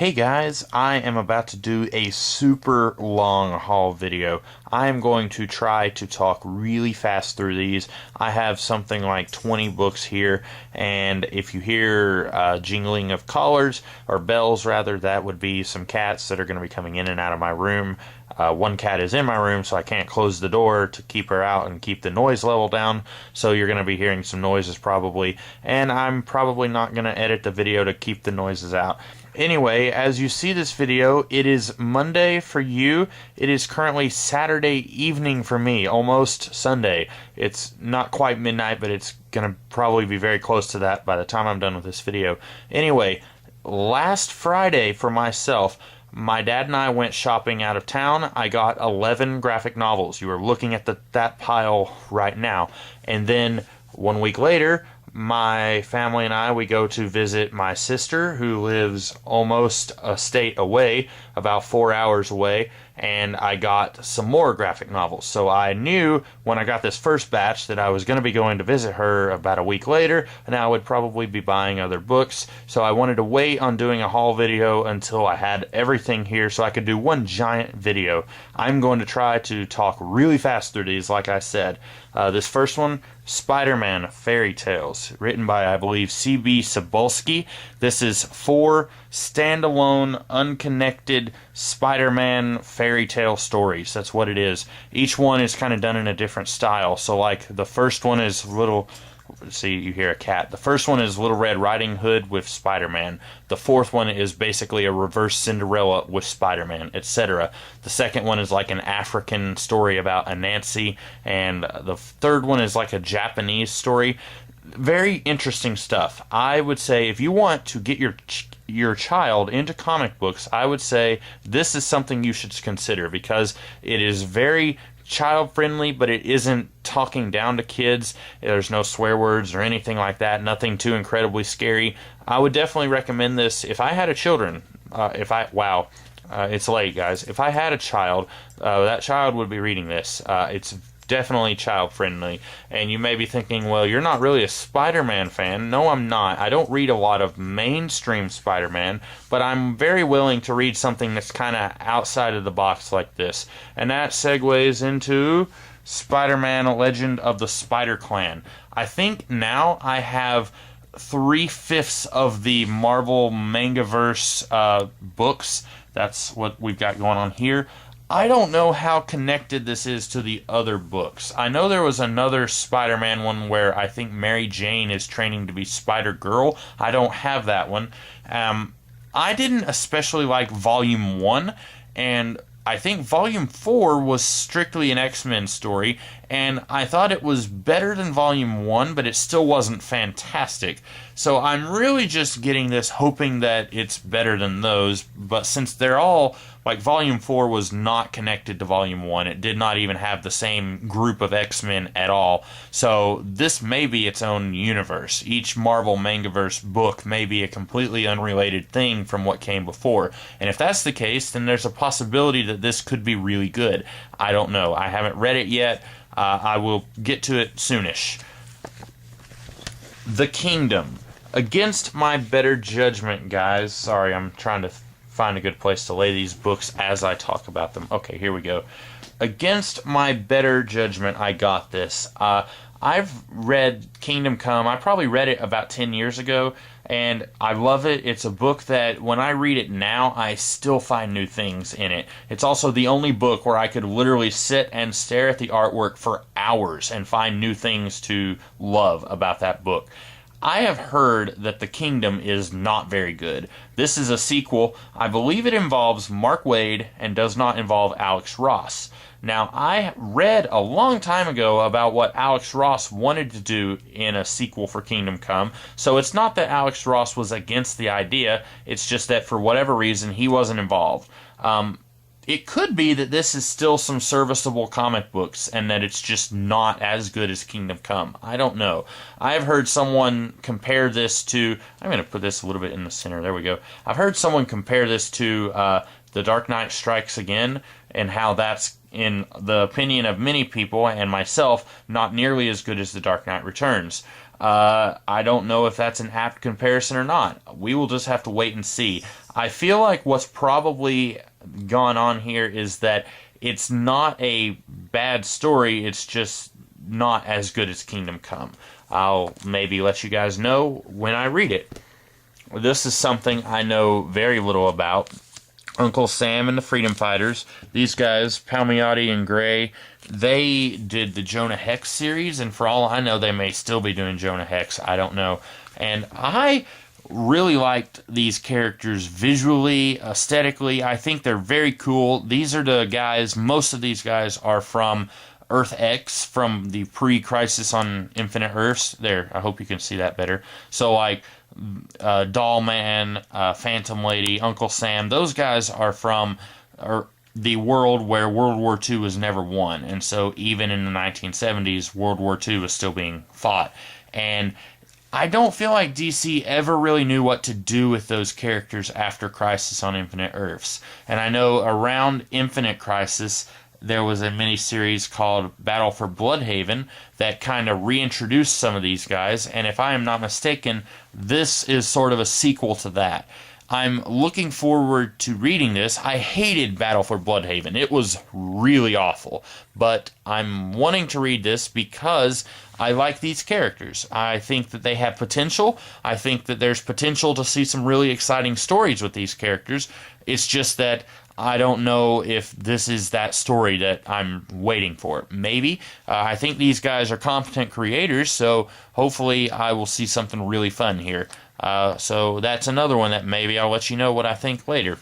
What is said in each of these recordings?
Hey guys, I am about to do a super long haul video. I am going to try to talk really fast through these. I have something like 20 books here, and if you hear jingling of collars, or bells rather, that would be some cats that are going to be coming in and out of my room. One cat is in my room, so I can't close the door to keep her out and keep the noise level down, so you're going to be hearing some noises probably, and I'm probably not going to edit the video to keep the noises out. Anyway, as you see this video, it is Monday for you. It is currently Saturday evening for me, almost Sunday. It's not quite midnight, but it's going to probably be very close to that by the time I'm done with this video. Anyway, last Friday for myself, my dad and I went shopping out of town. I got 11 graphic novels. You are looking at that pile right now. And then 1 week later, my family and we go to visit my sister who lives almost a state away, about 4 hours away, and I got some more graphic novels. So I knew when I got this first batch that I was going to be going to visit her about a week later, and I would probably be buying other books. So I wanted to wait on doing a haul video until I had everything here so I could do one giant video. I'm going to try to talk really fast through these, like I said. This first one, SpiderMan Fairy Tales, written by, I believe, C.B. Cebulski. This is 4 standalone, unconnected Spider-Man fairy tale stories. That's what it is. Each one is kind of done in a different style. So, like, the first one is see, you hear a cat. The first one is Little Red Riding Hood with Spider-Man. The fourth one is basically a reverse Cinderella with Spider-Man, etc. The second one is like an African story about Anansi, and the third one is like a Japanese story. Very interesting stuff. I would say if you want to get your child into comic books, I would say this is something you should consider because it is very child-friendly, but it isn't talking down to kids. There's no swear words or anything like that. Nothing too incredibly scary. I would definitely recommend this if I had a children. It's late, guys. If I had a child, that child would be reading this. It's definitely child-friendly. And you may be thinking, well, you're not really a Spider-Man fan. No, I'm not. I don't read a lot of mainstream Spider-Man, but I'm very willing to read something that's kind of outside of the box like this. And that segues into Spider-Man Legend of the Spider-Clan. I think now I have 3/5 of the Marvel Mangaverse books. That's what we've got going on here. I don't know how connected this is to the other books. I know there was another Spider-Man one where I think Mary Jane is training to be Spider-Girl. I don't have that one. I didn't especially like Volume 1, and I think Volume 4 was strictly an X-Men story, and I thought it was better than Volume 1, but it still wasn't fantastic. So I'm really just getting this hoping that it's better than those, but since they're all, like Volume 4 was not connected to Volume 1, it did not even have the same group of X-Men at all, so this may be its own universe. Each Marvel Mangaverse book may be a completely unrelated thing from what came before, and if that's the case, then there's a possibility that this could be really good. I don't know. I haven't read it yet. I will get to it soonish. The Kingdom. Against my better judgment, guys. Sorry, I'm trying to find a good place to lay these books as I talk about them. Okay, here we go. Against my better judgment, I got this. I've read Kingdom Come. I probably read it about 10 years ago, and I love it. It's a book that when I read it now, I still find new things in it. It's also the only book where I could literally sit and stare at the artwork for hours and find new things to love about that book. I have heard that The Kingdom is not very good. This is a sequel. I believe it involves Mark Waid and does not involve Alex Ross. Now, I read a long time ago about what Alex Ross wanted to do in a sequel for Kingdom Come, so it's not that Alex Ross was against the idea, it's just that for whatever reason he wasn't involved. It could be that this is still some serviceable comic books and that it's just not as good as Kingdom Come. I don't know. I've heard someone compare this to... I'm going to put this a little bit in the center. There we go. I've heard someone compare this to The Dark Knight Strikes Again and how that's, in the opinion of many people and myself, not nearly as good as The Dark Knight Returns. I don't know if that's an apt comparison or not. We will just have to wait and see. I feel like what's probably gone on here is that it's not a bad story, it's just not as good as Kingdom Come. I'll maybe let you guys know when I read it. This is something I know very little about. Uncle Sam and the Freedom Fighters, these guys, Palmiotti and Gray, they did the Jonah Hex series, and for all I know, they may still be doing Jonah Hex. I don't know. And I really liked these characters visually, aesthetically. I think they're very cool. These are the guys, most of these guys are from Earth X, from the pre-Crisis on Infinite Earths. There, I hope you can see that better. So, like, Doll Man, Phantom Lady, Uncle Sam, those guys are from the world where World War II was never won. And so even in the 1970s, World War II was still being fought. And I don't feel like DC ever really knew what to do with those characters after Crisis on Infinite Earths. And I know around Infinite Crisis, there was a miniseries called Battle for Bloodhaven that kind of reintroduced some of these guys, and if I am not mistaken, this is sort of a sequel to that. I'm looking forward to reading this. I hated Battle for Bloodhaven. It was really awful, but I'm wanting to read this because I like these characters. I think that they have potential. I think that there's potential to see some really exciting stories with these characters. It's just that I don't know if this is that story that I'm waiting for. Maybe. I think these guys are competent creators, so hopefully I will see something really fun here. So that's another one that maybe I'll let you know what I think later.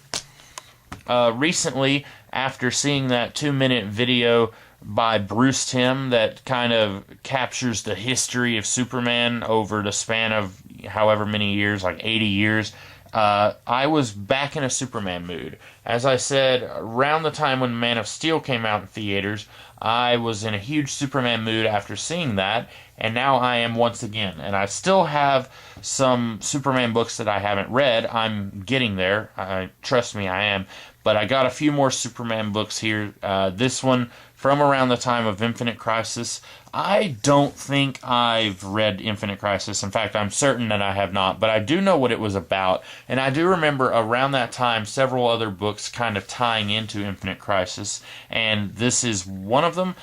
Recently, after seeing that 2-minute video by Bruce Timm that kind of captures the history of Superman over the span of however many years, like 80 years, I was back in a Superman mood. As I said, around the time when Man of Steel came out in theaters, I was in a huge Superman mood after seeing that, and now I am once again. And I still have some Superman books that I haven't read. I'm getting there. Trust me, I am. But I got a few more Superman books here. This one from around the time of Infinite Crisis. I don't think I've read Infinite Crisis. In fact, I'm certain that I have not. But I do know what it was about. And I do remember around that time several other books kind of tying into Infinite Crisis. And this is one of them.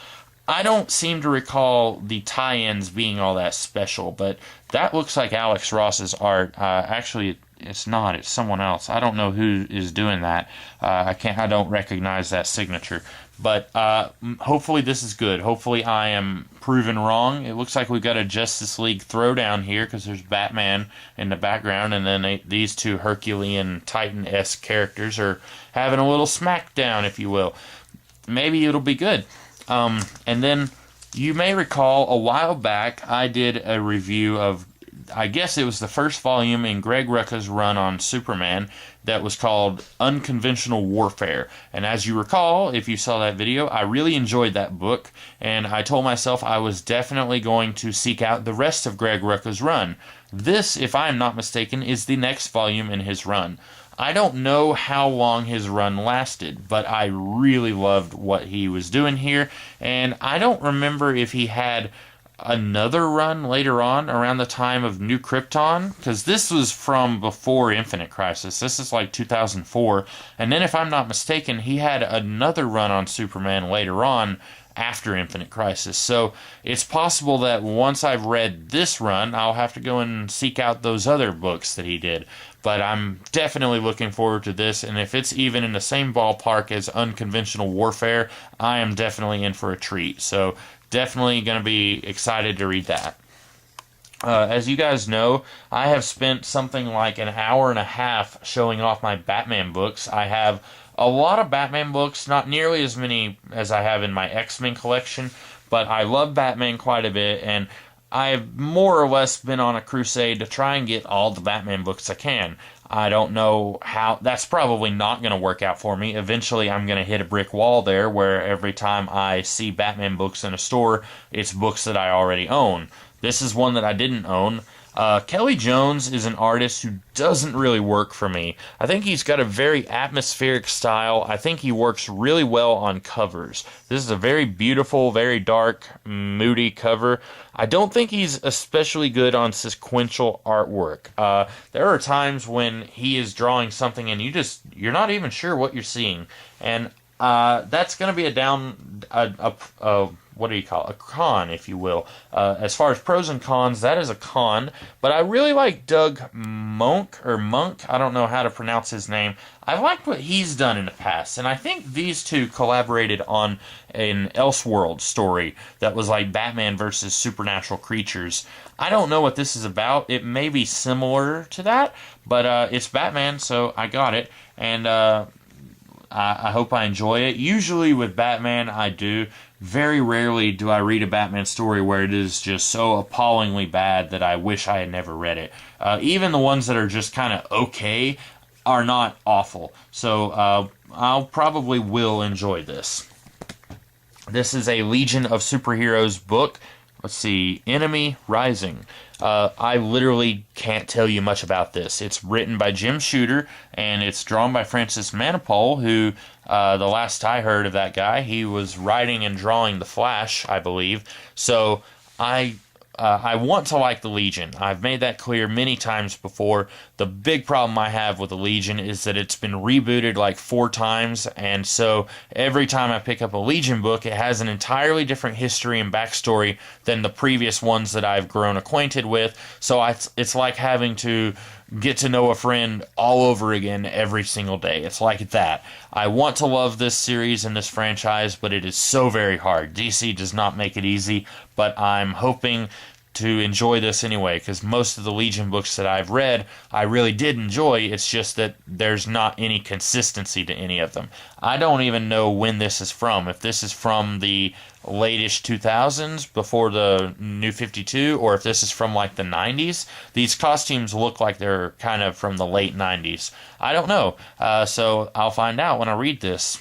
I don't seem to recall the tie-ins being all that special. But that looks like Alex Ross's art. Actually, it's not. It's someone else. I don't know who is doing that. I don't recognize that signature. But hopefully this is good. Hopefully I am proven wrong. It looks like we've got a Justice League throwdown here because there's Batman in the background, and then these two Herculean Titan-esque characters are having a little smackdown, if you will. Maybe it'll be good. And then you may recall a while back I did a review of, I guess it was the first volume in Greg Rucka's run on Superman that was called Unconventional Warfare. And as you recall, if you saw that video, I really enjoyed that book, and I told myself I was definitely going to seek out the rest of Greg Rucka's run. This, if I am not mistaken, is the next volume in his run. I don't know how long his run lasted, but I really loved what he was doing here, and I don't remember if he had another run later on around the time of New Krypton, because this was from before Infinite Crisis. This is like 2004, and then if I'm not mistaken, he had another run on Superman later on after Infinite Crisis. So it's possible that once I've read this run, I'll have to go and seek out those other books that he did. But I'm definitely looking forward to this, and if it's even in the same ballpark as Unconventional Warfare, I am definitely in for a treat. So definitely going to be excited to read that. As you guys know, I have spent something like an hour and a half showing off my Batman books. I have a lot of Batman books, not nearly as many as I have in my X-Men collection, but I love Batman quite a bit, and I've more or less been on a crusade to try and get all the Batman books I can. I don't know how. That's probably not going to work out for me. Eventually, I'm going to hit a brick wall there where every time I see Batman books in a store, it's books that I already own. This is one that I didn't own. Kelly Jones is an artist who doesn't really work for me. I think he's got a very atmospheric style. I think he works really well on covers. This is a very beautiful, very dark, moody cover. I don't think he's especially good on sequential artwork. There are times when he is drawing something and you're not even sure what you're seeing. And that's going to be what do you call it? A con, if you will. As far as pros and cons, that is a con. But I really like Doug Monk, I don't know how to pronounce his name. I've liked what he's done in the past, and I think these two collaborated on an Elseworld story that was like Batman versus supernatural creatures. I don't know what this is about. It may be similar to that, but it's Batman, so I got it. And I hope I enjoy it. Usually with Batman, I do. Very rarely do I read a Batman story where it is just so appallingly bad that I wish I had never read it. Even the ones that are just kind of okay are not awful. So I'll probably will enjoy this. This is a Legion of Superheroes book. Let's see, Enemy Rising. I literally can't tell you much about this. It's written by Jim Shooter, and it's drawn by Francis Manapul, who, the last I heard of that guy, he was writing and drawing The Flash, I believe. So I want to like the Legion. I've made that clear many times before. The big problem I have with the Legion is that it's been rebooted like 4 times, and so every time I pick up a Legion book, it has an entirely different history and backstory than the previous ones that I've grown acquainted with. So it's like having to get to know a friend all over again every single day. It's like that. I want to love this series and this franchise, but it is so very hard. DC does not make it easy, but I'm hoping to enjoy this anyway, because most of the Legion books that I've read, I really did enjoy. It's just that there's not any consistency to any of them. I don't even know when this is from. If this is from the late-ish 2000s, before the New 52, or if this is from like the 90s. These costumes look like they're kind of from the late 90s. I don't know. So I'll find out when I read this.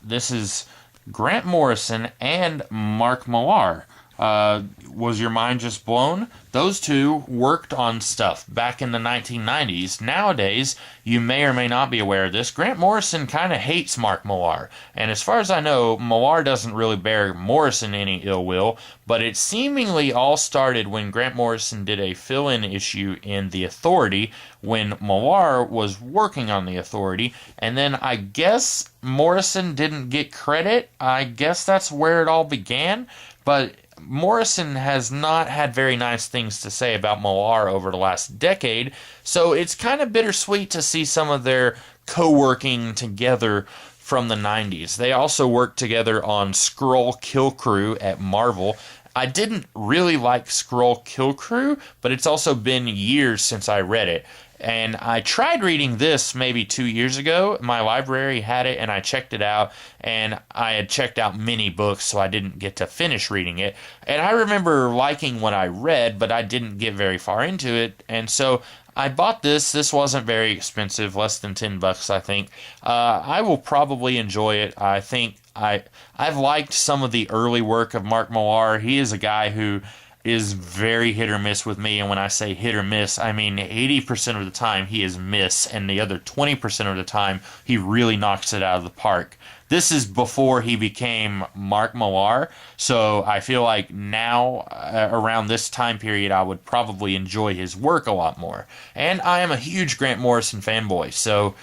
This is Grant Morrison and Mark Millar. Was your mind just blown? Those two worked on stuff back in the 1990s. Nowadays, you may or may not be aware of this, Grant Morrison kind of hates Mark Millar. And as far as I know, Millar doesn't really bear Morrison any ill will, but it seemingly all started when Grant Morrison did a fill-in issue in The Authority when Millar was working on The Authority, and then I guess Morrison didn't get credit. I guess that's where it all began, but Morrison has not had very nice things to say about Millar over the last decade, so it's kind of bittersweet to see some of their co-working together from the 90s. They also worked together on Skrull Kill Crew at Marvel. I didn't really like Skrull Kill Crew, but it's also been years since I read it. And I tried reading this maybe 2 years ago. My library had it, and I checked it out. And I had checked out many books, so I didn't get to finish reading it. And I remember liking what I read, but I didn't get very far into it. And so I bought this. This wasn't very expensive, less than $10, I think. I will probably enjoy it. I think I've liked some of the early work of Mark Millar. He is a guy who is very hit or miss with me, and when I say hit or miss, I mean 80% of the time he is miss, and the other 20% of the time he really knocks it out of the park. This is before he became Mark Millar, so I feel like now, around this time period, I would probably enjoy his work a lot more. And I am a huge Grant Morrison fanboy, so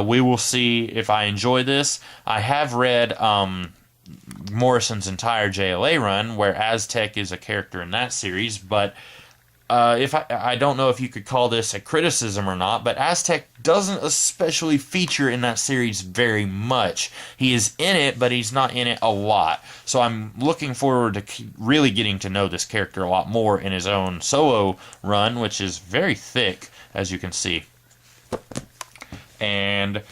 we will see if I enjoy this. I have read Morrison's entire JLA run, where Aztec is a character in that series, but if I don't know if you could call this a criticism or not, but Aztec doesn't especially feature in that series very much. He is in it, but he's not in it a lot. So I'm looking forward to really getting to know this character a lot more in his own solo run, which is very thick, as you can see. And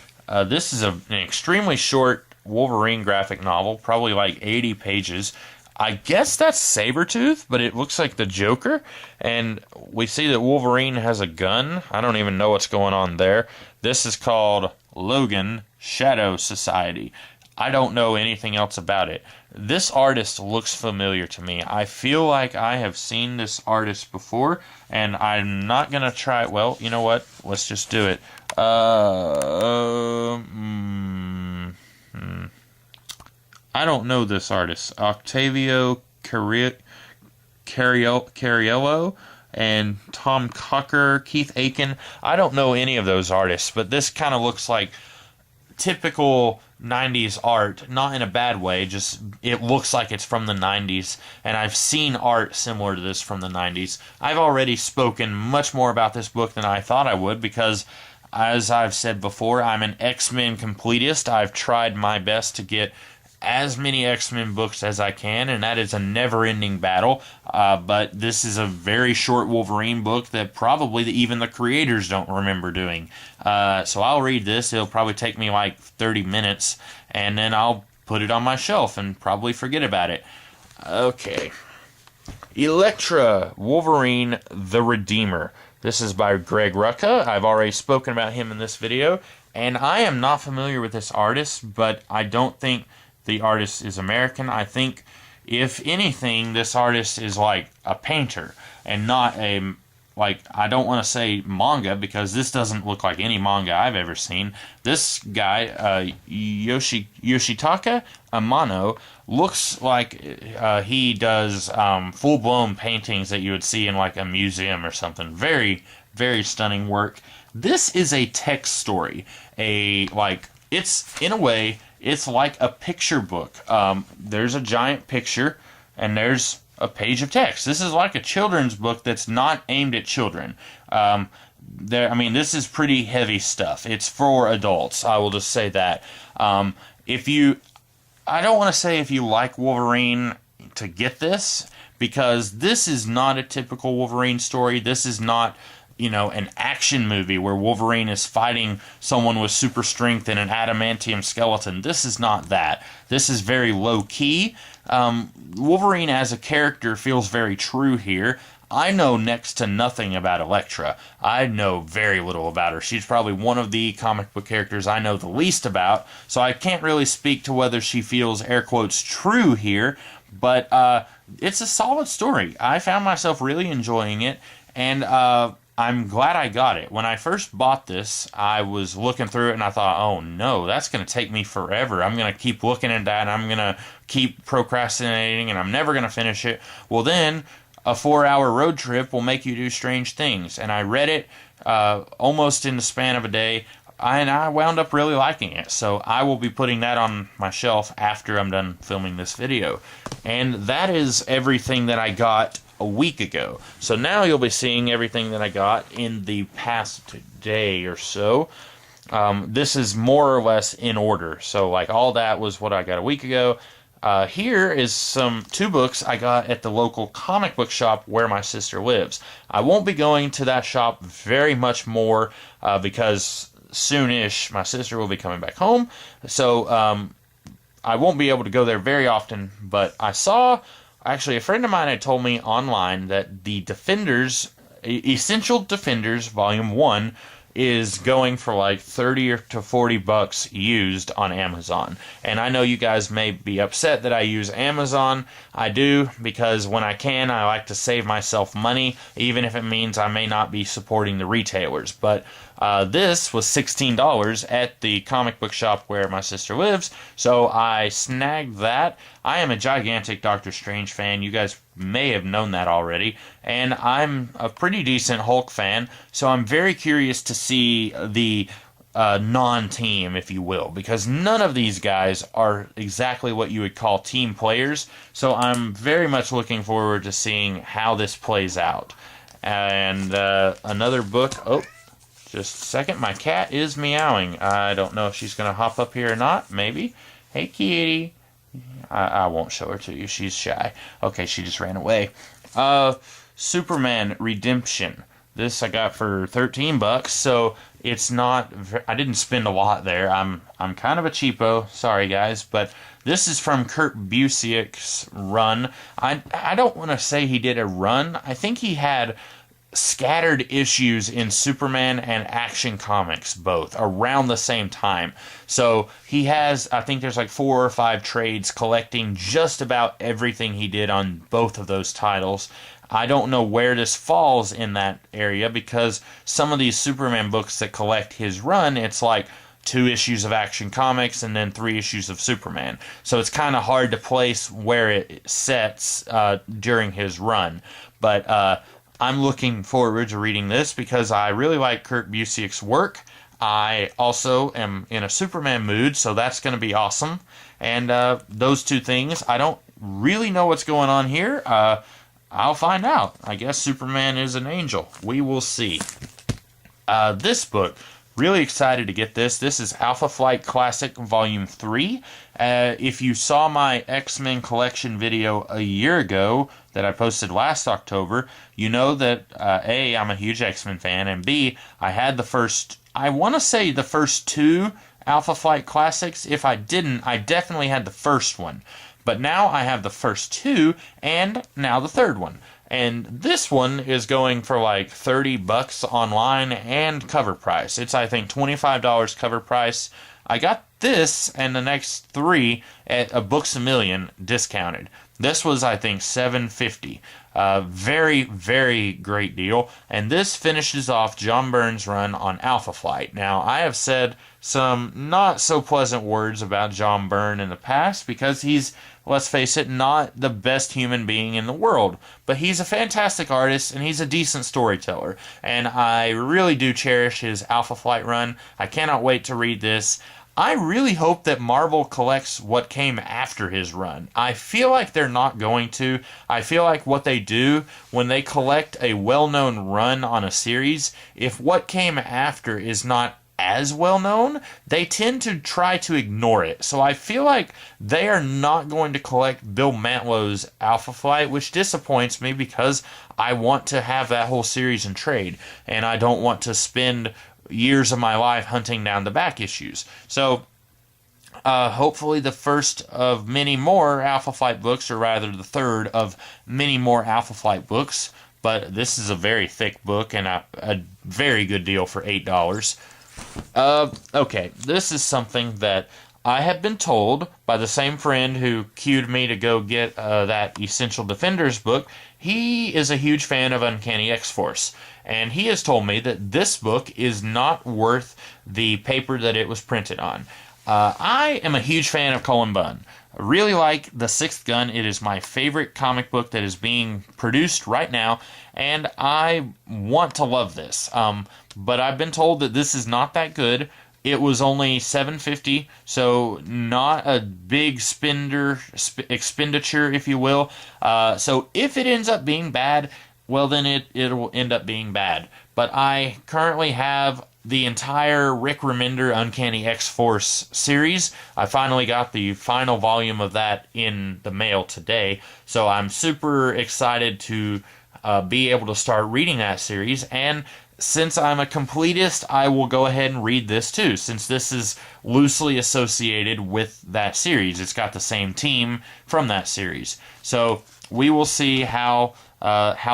this is an extremely short Wolverine graphic novel, probably like 80 pages. I guess that's Sabretooth, but it looks like the Joker, and we see that Wolverine has a gun. I don't even know what's going on there. This is called Logan, Shadow Society. I don't know anything else about it. This artist looks familiar to me. I feel like I have seen this artist before, and I'm not going to try it. Well, you know what? Let's just do it. I don't know this artist. Octavio Cariello and Tom Cocker, Keith Aiken. I don't know any of those artists, but this kind of looks like typical 90s art, not in a bad way, just it looks like it's from the 90s, and I've seen art similar to this from the 90s. I've already spoken much more about this book than I thought I would because, as I've said before, I'm an X-Men completist. I've tried my best to get as many X-Men books as I can, and that is a never-ending battle. But this is a very short Wolverine book that probably even the creators don't remember doing. So I'll read this. It'll probably take me like 30 minutes, and then I'll put it on my shelf and probably forget about it. Okay. Elektra, Wolverine, the Redeemer. This is by Greg Rucka. I've already spoken about him in this video, and I am not familiar with this artist, but I don't think the artist is American. I think, if anything, this artist is like a painter and not a, like, I don't want to say manga because this doesn't look like any manga I've ever seen. This guy, Yoshitaka Amano, looks like he does full-blown paintings that you would see in like a museum or something. Very, very stunning work. This is a text story. It's, in a way, it's like a picture book. There's a giant picture, and there's a page of text. This is like a children's book that's not aimed at children. This is pretty heavy stuff. It's for adults. I will just say that. I don't want to say if you like Wolverine to get this, because this is not a typical Wolverine story. This is not, an action movie where Wolverine is fighting someone with super strength and an adamantium skeleton. This is not that. This is very low-key. Wolverine as a character feels very true here. I know next to nothing about Elektra. I know very little about her. She's probably one of the comic book characters I know the least about, so I can't really speak to whether she feels, air quotes, true here, but it's a solid story. I found myself really enjoying it, and I'm glad I got it. When I first bought this, I was looking through it and I thought, oh no, that's going to take me forever. I'm going to keep looking at that and I'm going to keep procrastinating and I'm never going to finish it. Well then, a 4-hour road trip will make you do strange things. And I read it almost in the span of a day, and I wound up really liking it. So I will be putting that on my shelf after I'm done filming this video. And that is everything that I got a week ago. So now you'll be seeing everything that I got in the past day or so. This is more or less in order. So like all that was what I got a week ago. Here is two books I got at the local comic book shop where my sister lives. I won't be going to that shop very much more because soonish my sister will be coming back home. So I won't be able to go there very often, but I saw, actually, a friend of mine had told me online that the Defenders, Essential Defenders Volume 1 is going for like 30 to 40 bucks used on Amazon. And I know you guys may be upset that I use Amazon. I do, because when I can, I like to save myself money, even if it means I may not be supporting the retailers. But this was $16 at the comic book shop where my sister lives, so I snagged that. I am a gigantic Doctor Strange fan. You guys may have known that already. And I'm a pretty decent Hulk fan, so I'm very curious to see the non-team, if you will, because none of these guys are exactly what you would call team players, so I'm very much looking forward to seeing how this plays out. And another book... Oh, just a second. My cat is meowing. I don't know if she's going to hop up here or not. Maybe. Hey, kitty. I won't show her to you. She's shy. Okay, she just ran away. Superman Redemption. This I got for 13 bucks, so it's not... I didn't spend a lot there. I'm kind of a cheapo. Sorry, guys. But this is from Kurt Busiek's run. I don't want to say he did a run. I think he had scattered issues in Superman and Action Comics both around the same time. So he has, I think there's like 4 or 5 trades collecting just about everything he did on both of those titles. I don't know where this falls in that area, because some of these Superman books that collect his run, it's like 2 issues of Action Comics and then 3 issues of Superman. So it's kind of hard to place where it sets during his run. But I'm looking forward to reading this because I really like Kurt Busiek's work. I also am in a Superman mood, so that's going to be awesome. And those 2 things, I don't really know what's going on here. I'll find out. I guess Superman is an angel. We will see. This book, really excited to get this. This is Alpha Flight Classic Volume 3. If you saw my X-Men collection video a year ago that I posted last October, you know that A, I'm a huge X-Men fan, and B, I had the first, I want to say the first 2 Alpha Flight Classics. If I didn't, I definitely had the first one. But now I have the first 2, and now the third one. And this one is going for like $30 online and cover price. It's, I think, $25 cover price. I got this and the next 3 at a Books A Million discounted. This was, I think, $7.50. Very, very great deal. And this finishes off John Byrne's run on Alpha Flight. Now, I have said some not so pleasant words about John Byrne in the past because he's, let's face it, not the best human being in the world. But he's a fantastic artist and he's a decent storyteller. And I really do cherish his Alpha Flight run. I cannot wait to read this. I really hope that Marvel collects what came after his run. I feel like they're not going to. I feel like what they do when they collect a well-known run on a series, if what came after is not as well known, they tend to try to ignore it. So I feel like they are not going to collect Bill Mantlow's Alpha Flight, which disappoints me because I want to have that whole series in trade, and I don't want to spend years of my life hunting down the back issues. So hopefully the first of many more Alpha Flight books, or rather the third of many more Alpha Flight books. But this is a very thick book and a very good deal for $8. Okay, this is something that I have been told by the same friend who cued me to go get that Essential Defenders book. He is a huge fan of Uncanny XForce, and he has told me that this book is not worth the paper that it was printed on. I am a huge fan of Cullen Bunn. I really like The Sixth Gun. It is my favorite comic book that is being produced right now, and I want to love this. But I've been told that this is not that good. It was only $7.50, so not a big expenditure, if you will. So if it ends up being bad, well, then it'll end up being bad. But I currently have the entire Rick Remender Uncanny X-Force series. I finally got the final volume of that in the mail today, so I'm super excited to be able to start reading that series. And since I'm a completist, I will go ahead and read this too, since this is loosely associated with that series. It's got the same team from that series. So we will see how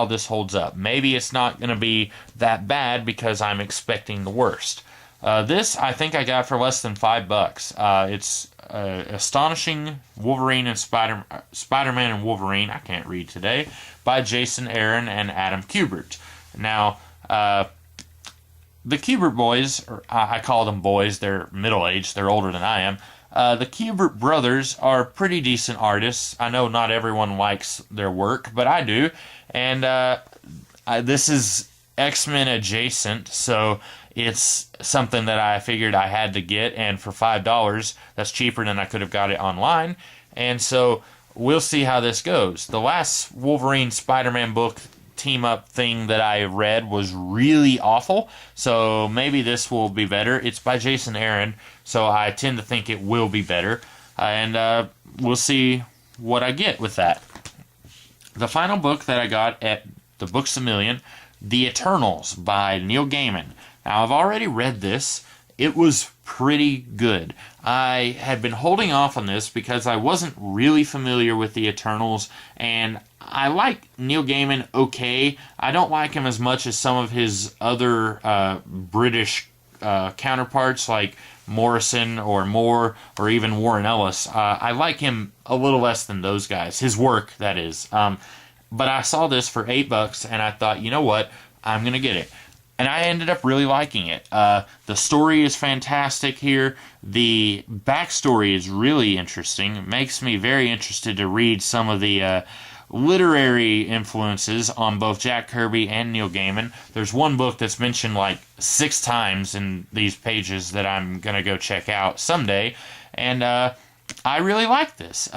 this holds up. Maybe it's not going to be that bad because I'm expecting the worst. This I think I got for less than $5. It's Astonishing Wolverine and Spider-Man and Wolverine, I can't read today, by Jason Aaron and Adam Kubert. Now, the Kubert boys, or I call them boys, they're middle-aged, they're older than I am. The Kubert brothers are pretty decent artists. I know not everyone likes their work, but I do. And this is X-Men adjacent, so it's something that I figured I had to get, and for $5, that's cheaper than I could have got it online. And so we'll see how this goes. The last Wolverine Spider-Man book team-up thing that I read was really awful, so maybe this will be better. It's by Jason Aaron, so I tend to think it will be better, and we'll see what I get with that. The final book that I got at the Books A Million, The Eternals by Neil Gaiman. Now, I've already read this. it was pretty good. I had been holding off on this because I wasn't really familiar with the Eternals, and I like Neil Gaiman okay. I don't like him as much as some of his other British counterparts like Morrison or Moore or even Warren Ellis. I like him a little less than those guys. His work, that is. But I saw this for $8 and I thought, you know what? I'm going to get it. And I ended up really liking it. The story is fantastic here. The backstory is really interesting. It makes me very interested to read some of the literary influences on both Jack Kirby and Neil Gaiman. There's one book that's mentioned like 6 times in these pages that I'm going to go check out someday. And I really like this.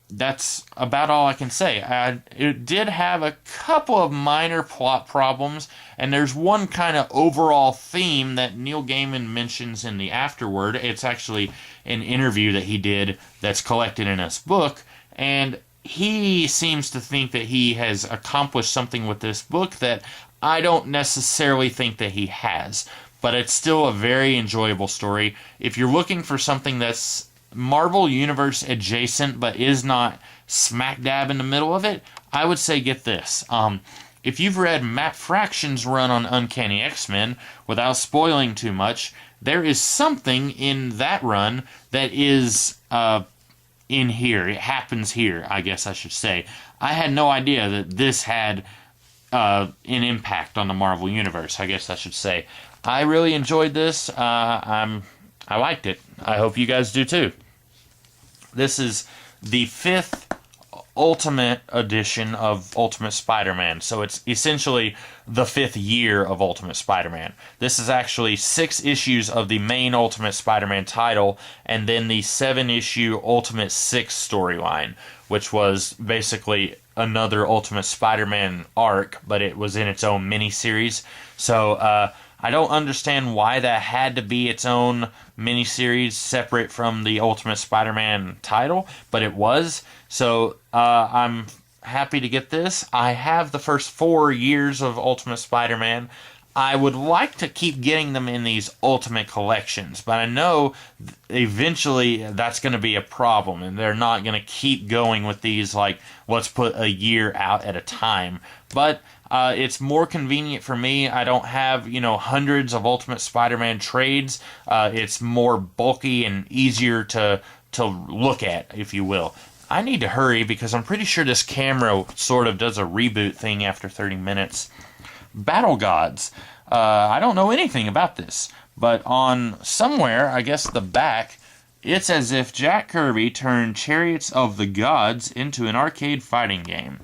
That's about all I can say. It did have a couple of minor plot problems, and there's one kind of overall theme that Neil Gaiman mentions in the afterword. It's actually an interview that he did that's collected in this book, and he seems to think that he has accomplished something with this book that I don't necessarily think that he has. But it's still a very enjoyable story. If you're looking for something that's Marvel Universe adjacent but is not smack dab in the middle of it, I would say get this. If you've read Matt Fraction's run on Uncanny XMen, without spoiling too much, there is something in that run that is in here. It happens here, I guess I should say. I had no idea that this had an impact on the Marvel Universe, I guess I should say. I really enjoyed this. I liked it. I hope you guys do too. This is the 5th Ultimate edition of Ultimate Spider-Man, so it's essentially the 5th year of Ultimate Spider-Man. This is actually 6 issues of the main Ultimate Spider-Man title, and then the 7-issue Ultimate 6 storyline, which was basically another Ultimate Spider-Man arc, but it was in its own miniseries. So, I don't understand why that had to be its own miniseries separate from the Ultimate Spider-Man title, but it was. So I'm happy to get this. I have the first 4 years of Ultimate Spider-Man. I would like to keep getting them in these Ultimate collections, but I know eventually that's going to be a problem, and they're not going to keep going with these, like, let's put a year out at a time. But it's more convenient for me. I don't have, hundreds of Ultimate Spider-Man trades. It's more bulky and easier to look at, if you will. I need to hurry because I'm pretty sure this camera sort of does a reboot thing after 30 minutes. Battle Gods. I don't know anything about this, but on somewhere, I guess the back, it's as if Jack Kirby turned Chariots of the Gods into an arcade fighting game.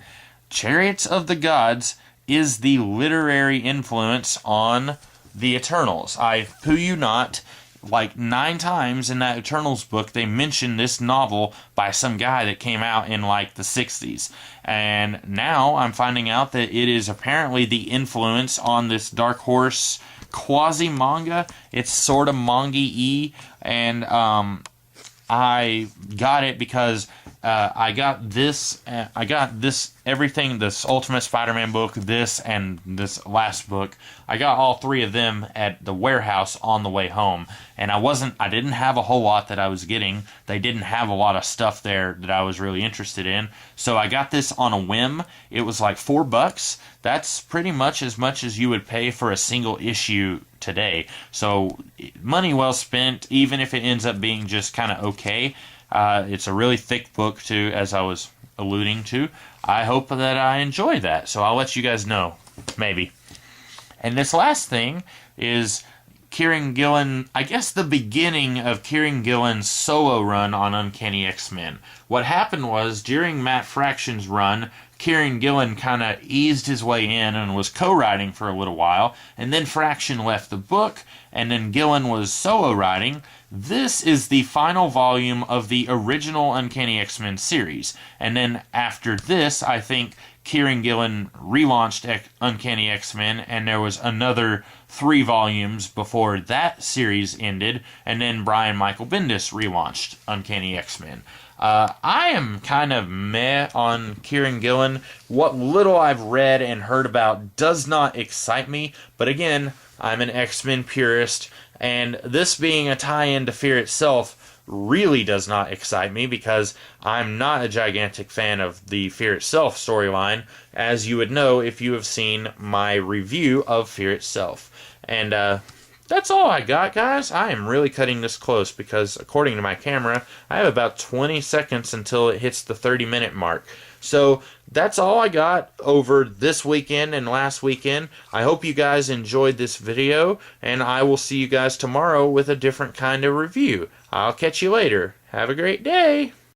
Chariots of the Gods is the literary influence on the Eternals. I poo you not, like 9 times in that Eternals book, they mention this novel by some guy that came out in like the 60s. And now I'm finding out that it is apparently the influence on this Dark Horse quasi-manga. It's sort of manga-y, and I got it because I got this everything, this Ultimate Spider-Man book, this, and this last book. I got all 3 of them at the warehouse on the way home, and I didn't have a whole lot that I was getting. They didn't have a lot of stuff there that I was really interested in, so I got this on a whim. It was like $4. That's pretty much as you would pay for a single issue today. So money well spent, even if it ends up being just kind of okay. It's a really thick book too, as I was alluding to. I hope that I enjoy that, so I'll let you guys know, maybe. And this last thing is Kieran Gillen, I guess the beginning of Kieran Gillen's solo run on Uncanny XMen. What happened was, during Matt Fraction's run, Kieran Gillen kind of eased his way in and was co-writing for a little while, and then Fraction left the book, and then Gillen was solo writing. This is the final volume of the original Uncanny X-Men series, and then after this, I think Kieran Gillen relaunched Uncanny X-Men, and there was another 3 volumes before that series ended, and then Brian Michael Bendis relaunched Uncanny X-Men. I am kind of meh on Kieran Gillen. What little I've read and heard about does not excite me, but again, I'm an X-Men purist, And this being a tie-in to Fear itself really does not excite me, because I'm not a gigantic fan of the Fear itself storyline, as you would know if you have seen my review of Fear itself. And that's all I got, guys. I am really cutting this close because, according to my camera, I have about 20 seconds until it hits the 30-minute mark. So that's all I got over this weekend and last weekend. I hope you guys enjoyed this video, and I will see you guys tomorrow with a different kind of review. I'll catch you later. Have a great day.